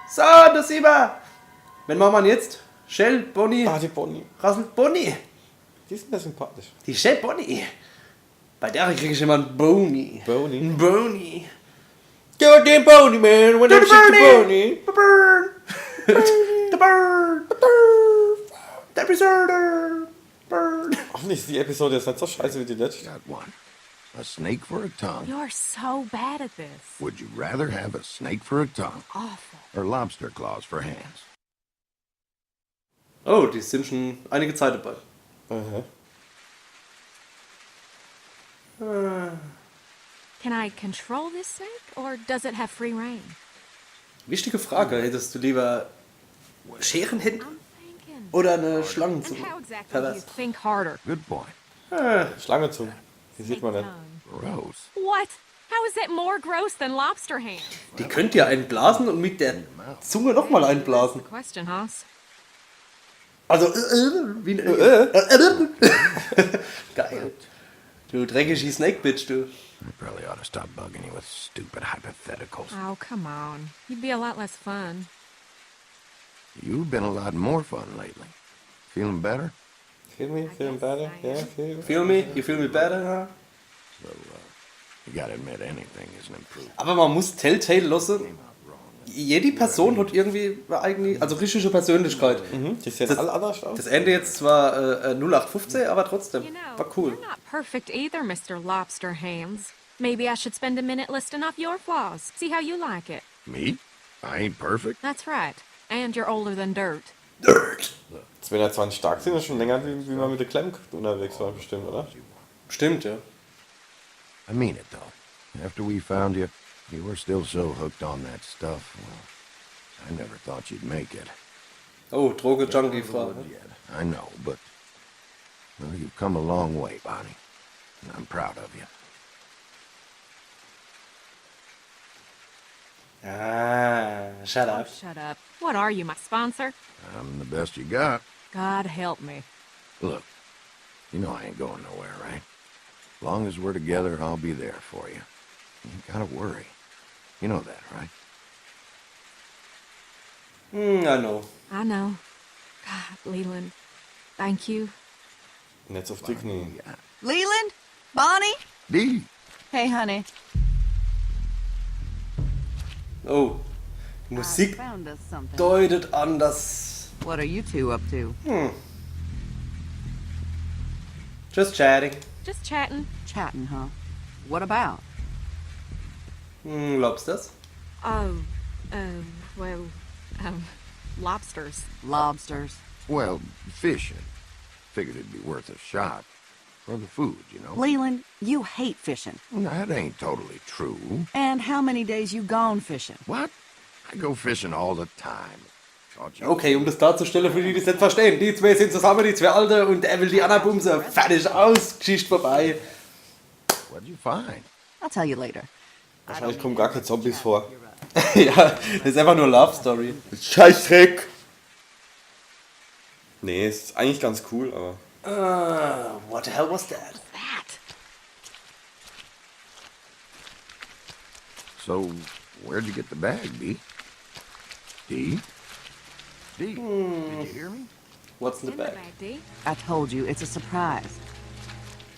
So, das sieht man. Wen machen wir jetzt? Shell, Bonnie, Die Bonnie. Russell, Bonnie. Die ist mir sympathisch. Die Shell Bonnie. Bei der kriege ich immer einen Bonnie. Bonnie. Ein Bonnie. Go den Bonnie, man. When I see the Bonnie. The burn. The burn. The preserver. Burn. Hoffentlich ist die Episode jetzt nicht so scheiße wie die letzte. Got one. A snake for a tongue. You're so bad at this. Would you rather have a snake for a tongue Awful. or lobster claws for hands? Oh, die sind schon einige Zeit dabei. Aha. Can I control this snake, or does it have free reign? Wichtige Frage. Hättest du lieber Scherenhänden I'm thinking. oder eine Schlangenzunge? And how exactly do you Pervers. think harder? Good point. Schlange die sieht man nicht. Gross. What? How is that more gross than lobster hands? Die könnt ihr einblasen und mit der Zunge nochmal That's einblasen. the question, Haas. Also, wie ein Geil. Du dreckige Snake-Bitch, du. I probably ought to stop bugging you with stupid hypotheticals. Oh, come on. You'd be a lot less fun. You've been a lot more fun lately. Feeling better? Feel me? Feeling better? I am. Yeah, feel. Feel me? You feel me better? Huh? So, you gotta admit anything is an improvement. Aber man muss Telltale lassen. Jede Person hat irgendwie eigentlich, also richtige Persönlichkeit. Die sehen alle anders aus. Das Ende jetzt zwar 0815, aber trotzdem. You know, War cool. you're not perfect either, Mr. Lobster Hands. Maybe I should spend a minute listing off your flaws. See how you like it. Me? I ain't perfect. That's right. And you're older than dirt. Dirt. Jetzt, wenn er zwar nicht stark sind, ist schon länger, wie man mit der Klemm unterwegs war, bestimmt, oder? Stimmt, ja. I mean it, though. After we found you, you were still so hooked on that stuff. Well, I never thought you'd make it. Oh, Droge-Junkie-Frage. Yet. I know, but well, you've come a long way, Bonnie. And I'm proud of you. Ah, shut Oh, up. shut up. What are you, my sponsor? I'm the best you got. God help me. Look, you know I ain't going nowhere, right? As long as we're together, I'll be there for you. You ain't gotta worry. You know that, right? I know. I know. God, Leland, thank you. Nicht auf die Knie. Leland? Bonnie? Dee, Hey, honey. Oh, die I Musik found us something. deutet an, dass... What are you two up to? Just chatting. Just chatting. Chatting, huh? What about? Lobsters? Oh, well, lobsters. Lobsters. well, fishing. Figured it'd be worth a shot. For the food, you know. Leland, you hate fishing. That ain't totally true. And how many days you gone fishing? What? I go fishing all the time. Thought you- Okay, um das darzustellen, für die, die es nicht verstehen. Die zwei sind zusammen, die zwei Alte, und er will die Anna bumsen. Fertig, aus, Geschichte vorbei. What'd you find? I'll tell you later. Wahrscheinlich kommen gar keine Zombies vor. Ja, das ist einfach nur Love Story. Scheißdreck! Nee, ist eigentlich ganz cool, aber... What the hell was that? That. So, where'd you get the bag, Dee? Dee? Dee, did you hear me? What's in the In the bag? bag, Dee. I told you, it's a surprise.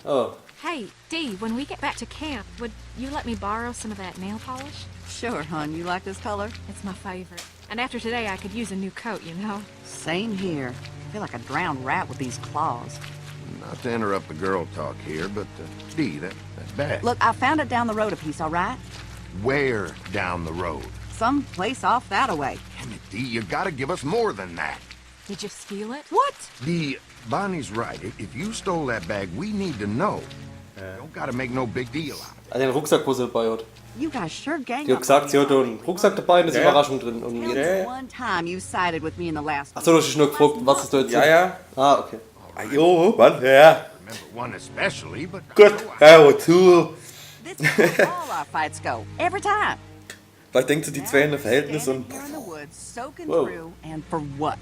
Oh, Hey, Dee, when we get back to camp, would you let me borrow some of that nail polish? Sure, hon. You like this color? It's my favorite. And after today, I could use a new coat, you know? Same here. I feel like a drowned rat with these claws. Not to interrupt the girl talk here, but Dee, that bag. Look, I found it down the road a piece, all right? Where down the road? Some place off that-a-way. Damn it, Dee, you gotta give us more than that. Did you steal it? What? Dee, Bonnie's right. If you stole that bag, we need to know. Don't gotta make no big deal out of it. er hat den Rucksack, wo sie dabei hat. You guys sure gang Die hat up gesagt, on sie me. hat einen Rucksack dabei und da ist Ja. Überraschung drin. Und It's jetzt... one time you sided with me in the last Achso, du hast dich nur gefragt, was ist da jetzt? Ja, ja. Ah, okay. Jo, was? Ja. Remember one especially, but Gut, hör wozu. This is how all our fights go. Every time. Vielleicht denkt sie, die zwei in ein Verhältnis und Standing here in the woods, soaking Whoa. through, and for what?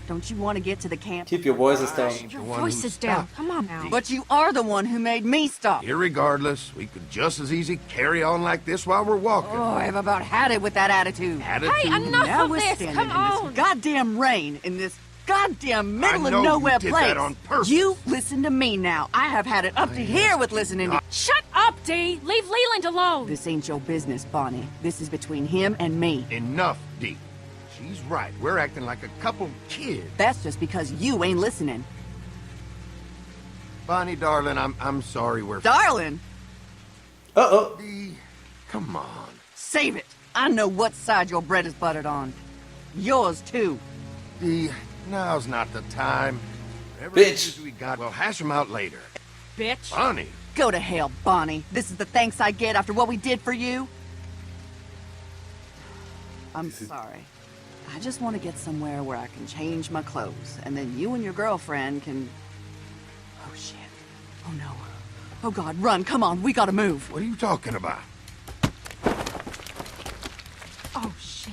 Don't you want to get to the camp? Keep your voices down. Your voice is down. Come on now. But you are the one who made me stop. Irregardless, we could just as easy carry on like this while we're walking. Oh, I've about had it with that attitude. Attitude. Hey, enough Now of we're this. standing Come in on. this goddamn rain, in this goddamn middle I know of you nowhere did place. that on purpose. You listen to me now. I have had it up to here with listening to. Shut up, Dee. Leave Leland alone. This ain't your business, Bonnie. This is between him and me. Enough, Dee. She's right. We're acting like a couple kids. That's just because you ain't listening. Bonnie, darling, I'm sorry we're... Darling, Uh-oh. Dee, come on. save it. I know what side your bread is buttered on. Yours, too. Dee, now's not the time. Whatever Bitch. issues we got, we'll hash them out later. Bitch. Bonnie. Go to hell, Bonnie. This is the thanks I get after what we did for you. I'm sorry. I just want to get somewhere where I can change my clothes, and then you and your girlfriend can... Oh, shit. Oh, no. Oh, God, run. Come on. We gotta move. What are you talking about? Oh, shit.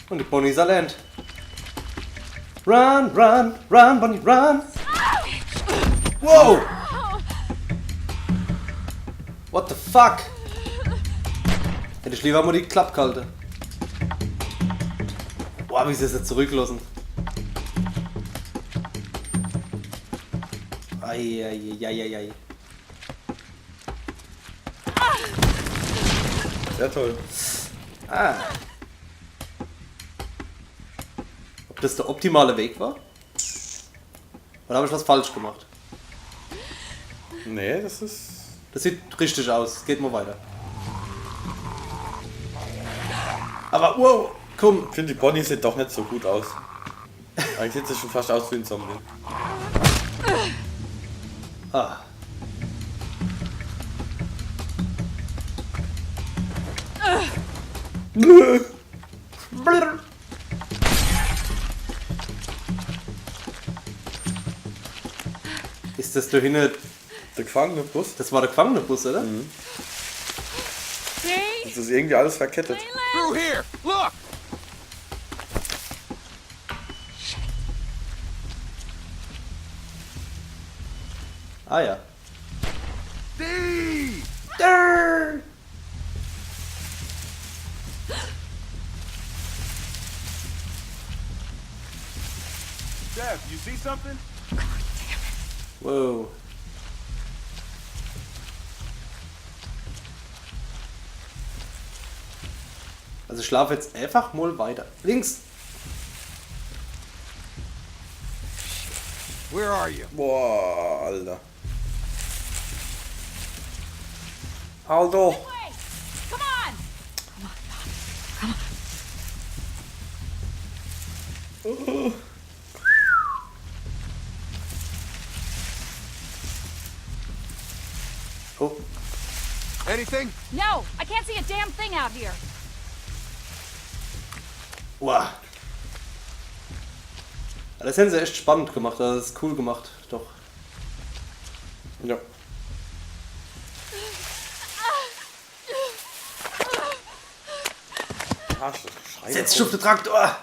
Und die Bonnie ist allein. Run, run, run, Bonnie, run. Wow. What the fuck? Hätte ich lieber mal die Klappe gehalten. Boah, wie sie es jetzt zurücklassen. Eieieiei. Sehr toll. Ob das der optimale Weg war? Oder habe ich was falsch gemacht? Nee, das ist... Das sieht richtig aus. Geht mal weiter. Aber wow, komm. Ich finde, die Bonnie sieht doch nicht so gut aus. Eigentlich sieht sie schon fast aus wie ein Zombie. Ah. Ist das da hinten? Der Gefangenenbus? Das war der Gefangenenbus, oder? Dee. Das ist irgendwie alles verkettet. Through here! Look! Ah ja. Dee! Durr. Jeff, you see something? Wow. Also ich schlafe jetzt einfach mal weiter. Links. Where are you? Boah, Alter. Aldo! Wait. Come on. Oh. Anything? No, I can't see a damn thing out here. Wow. Das haben sie echt spannend gemacht, das ist cool gemacht, doch. Ja. Ah, Scheiße. Setz dich auf den Traktor!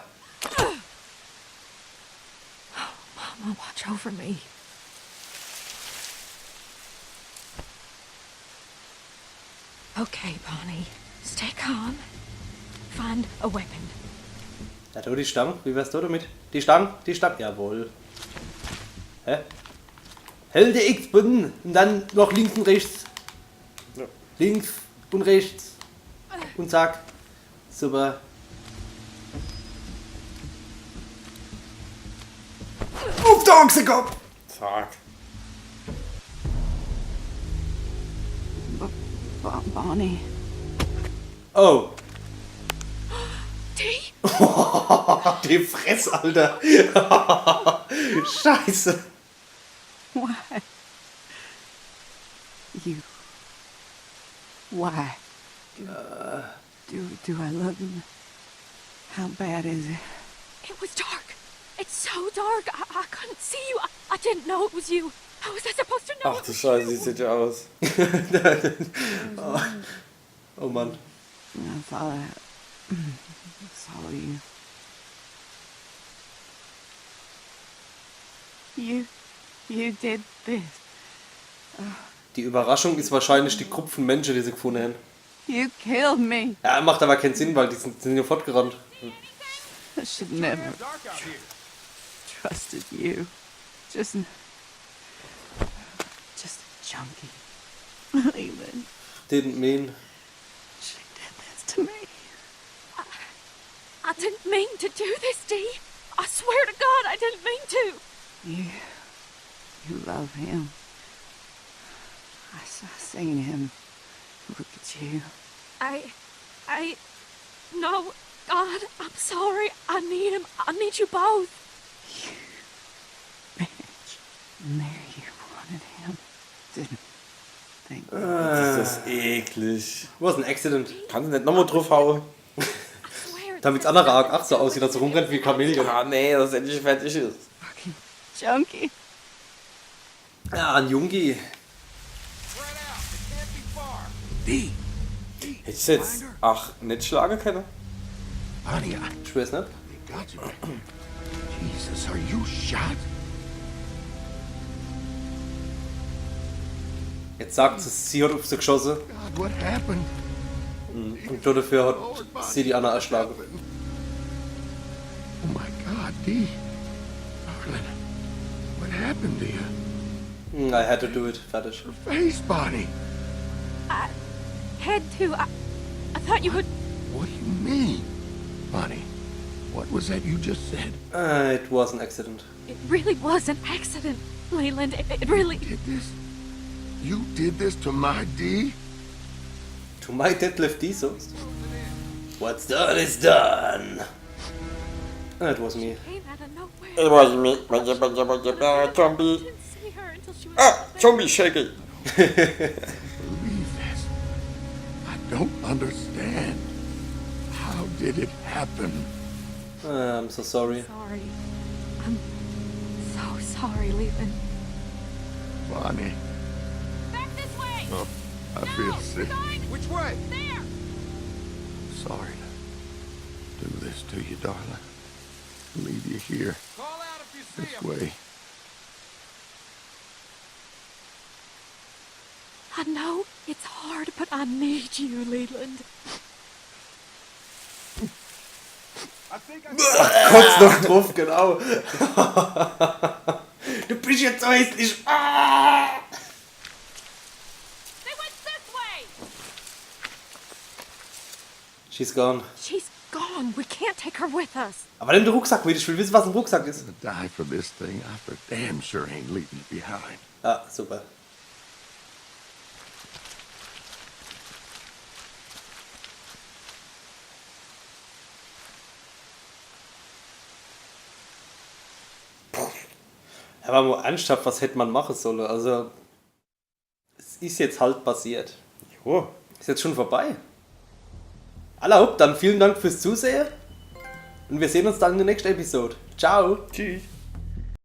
Mama, watch over me. Okay, Bonnie. Stay calm. Find a weapon. Ja, du die Stange, wie wärst du damit? Die Stange, jawohl. Hä? Hält der X-Button und dann noch links und rechts. Ja. Links und rechts. Und zack. Super. Auf der Ochsenkopf! Zack. Bonnie. Oh. Dee? Die Fresse, Alter. Scheiße. Why? You. Why? Do I love him? How bad is it? It was dark. It's so dark. I couldn't see you. I didn't know it was you. How was I supposed to know Ach it du was Scheiße, you? wie sieht der aus? Oh Mann. I thought It's all you. You did this. Die Überraschung ist wahrscheinlich die Gruppe von Menschen, die sie gefunden haben. You killed me. Ja, macht aber keinen Sinn, weil die sind ja fortgerannt. I should never Dark out here. trusted you. Just a junkie. Leland, Didn't mean. she did this to me. I didn't mean to do this, Dee. I swear to God, I didn't mean to. You love him. I seen him. Look at you. No, God, I'm sorry. I need him. I need you both. Bitch. And there you wanted him. Didn't think. Das ist eklig. Was ein Accident. Kannst du nicht nochmal drauf hauen? I swear Damit das andere Arc 8 so aussieht, dass er rumrennt wie ein Chamäleon. Ah, nee, dass es endlich fertig ist. Fucking junkie. Ja, ein Jungi. Spread out. It can't be far. D. Hätte ich jetzt, nicht schlagen können? Bonnie, Ich weiß nicht. they got you. Jesus, are you shot? Jetzt sagt sie hat auf sie geschossen God, what happened? und dafür hat sie die Anna erschlagen. Oh my God, D. Darling, what happened to you? I had to do it. Fertig. Your face, Bonnie. had to. I thought you would. What do you mean? Bonnie, what was that you just said? It was an accident. It really was an accident, Leland. It really. Did this? You did this to my D? To my deadlift D sonst. What's done is done. It was me. Came out of nowhere. It was me. I Zombie. didn't see her until she was. Ah, zombie shaky. Believe this. I don't understand. How did it happen? I'm so sorry. Sorry. I'm so sorry, Leland. Bonnie, Back this way. oh, I feel sick. Which way? There. Sorry to do this to you, darling. Leave you here Call out if you see this him. way. I know it's hard, but I need you, Leland. I think I Kurz noch drauf, genau. Du bist jetzt so hässlich. Ah! They went this way. She's gone. She's gone. We can't take her with us. Aber nimm den Rucksack mit. Ich will wissen, was im Rucksack ist. To die for this thing, I for damn sure ain't leaving it behind. Ah, super. Aber mal ernsthaft, was hätte man machen sollen? Also, es ist jetzt halt passiert. Jo. Ist jetzt schon vorbei. Allerhaupt, dann vielen Dank fürs Zusehen. Und wir sehen uns dann in der nächsten Episode. Ciao. Tschüss.